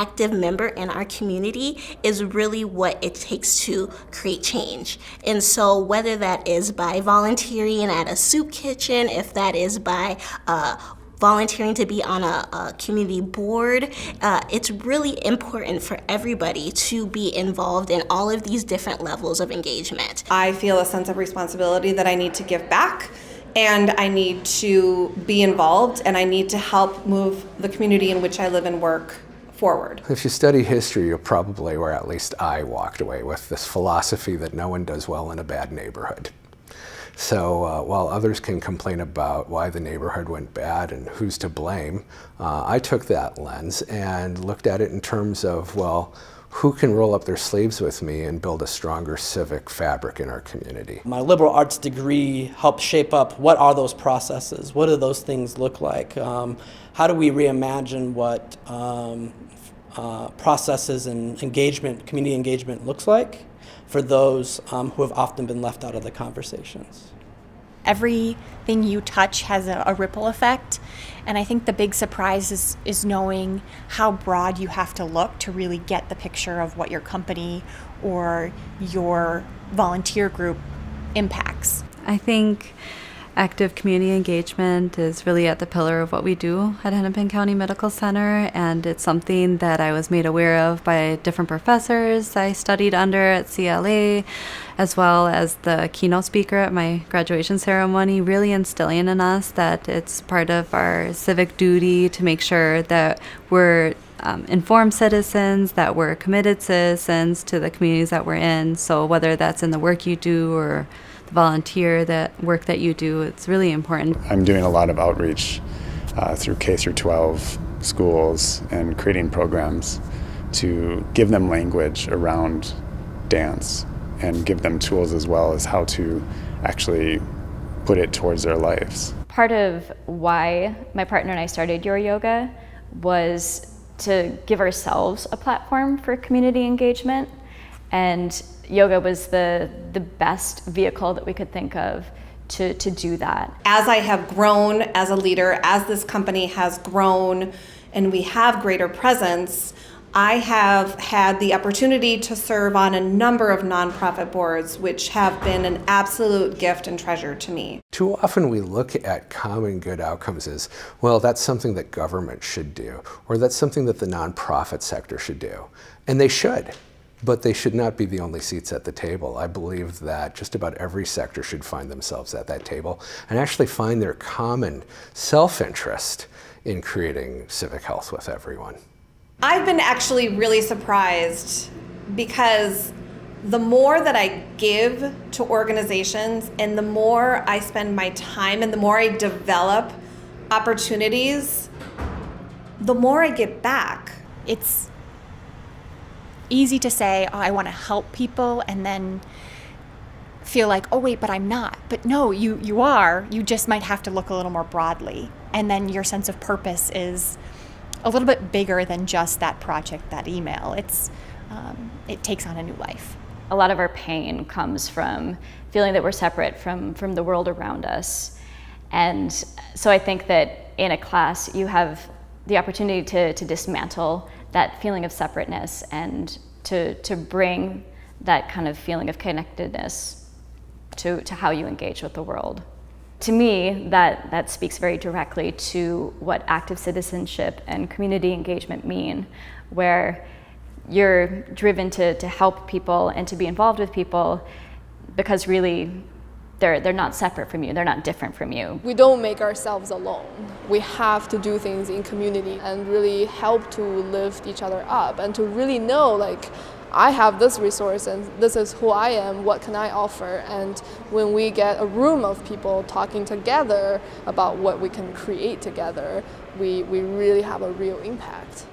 active member in our community is really what it takes to create change. And so whether that is by volunteering at a soup kitchen, if that is by volunteering to be on a community board, it's really important for everybody to be involved in all of these different levels of engagement. I feel a sense of responsibility that I need to give back, and I need to be involved, and I need to help move the community in which I live and work forward. If you study history, you'll probably, or at least I walked away with this philosophy that no one does well in a bad neighborhood. So while others can complain about why the neighborhood went bad and who's to blame, I took that lens and looked at it in terms of, well, who can roll up their sleeves with me and build a stronger civic fabric in our community? My liberal arts degree helped shape up what are those processes? What do those things look like? How do we reimagine what processes and engagement, community engagement looks like for those who have often been left out of the conversations? Everything you touch has a ripple effect, and I think the big surprise is knowing how broad you have to look to really get the picture of what your company or your volunteer group impacts. I think active community engagement is really at the pillar of what we do at Hennepin County Medical Center, and it's something that I was made aware of by different professors I studied under at CLA, as well as the keynote speaker at my graduation ceremony, really instilling in us that it's part of our civic duty to make sure that we're informed citizens, that we're committed citizens to the communities that we're in. So whether that's in the work you do or volunteer that work that you do, it's really important. I'm doing a lot of outreach through K through 12 schools and creating programs to give them language around dance and give them tools as well as how to actually put it towards their lives. Part of why my partner and I started Your Yoga was to give ourselves a platform for community engagement, and yoga was the best vehicle that we could think of to do that. As I have grown as a leader, as this company has grown and we have greater presence, I have had the opportunity to serve on a number of nonprofit boards, which have been an absolute gift and treasure to me. Too often we look at common good outcomes as, well, that's something that government should do, or that's something that the nonprofit sector should do. And they should. But they should not be the only seats at the table. I believe that just about every sector should find themselves at that table and actually find their common self-interest in creating civic health with everyone. I've been actually really surprised because the more that I give to organizations and the more I spend my time and the more I develop opportunities, the more I get back. It's easy to say, oh, I want to help people, and then feel like, oh wait, but I'm not. But no, you are. You just might have to look a little more broadly. And then your sense of purpose is a little bit bigger than just that project, that email. It takes on a new life. A lot of our pain comes from feeling that we're separate from the world around us. And so I think that in a class, you have the opportunity to dismantle that feeling of separateness and to bring that kind of feeling of connectedness to how you engage with the world. To me, that speaks very directly to what active citizenship and community engagement mean, where you're driven to help people and to be involved with people because really they're not separate from you, they're not different from you. We don't make ourselves alone. We have to do things in community and really help to lift each other up and to really know, like, I have this resource and this is who I am, what can I offer? And when we get a room of people talking together about what we can create together, we really have a real impact.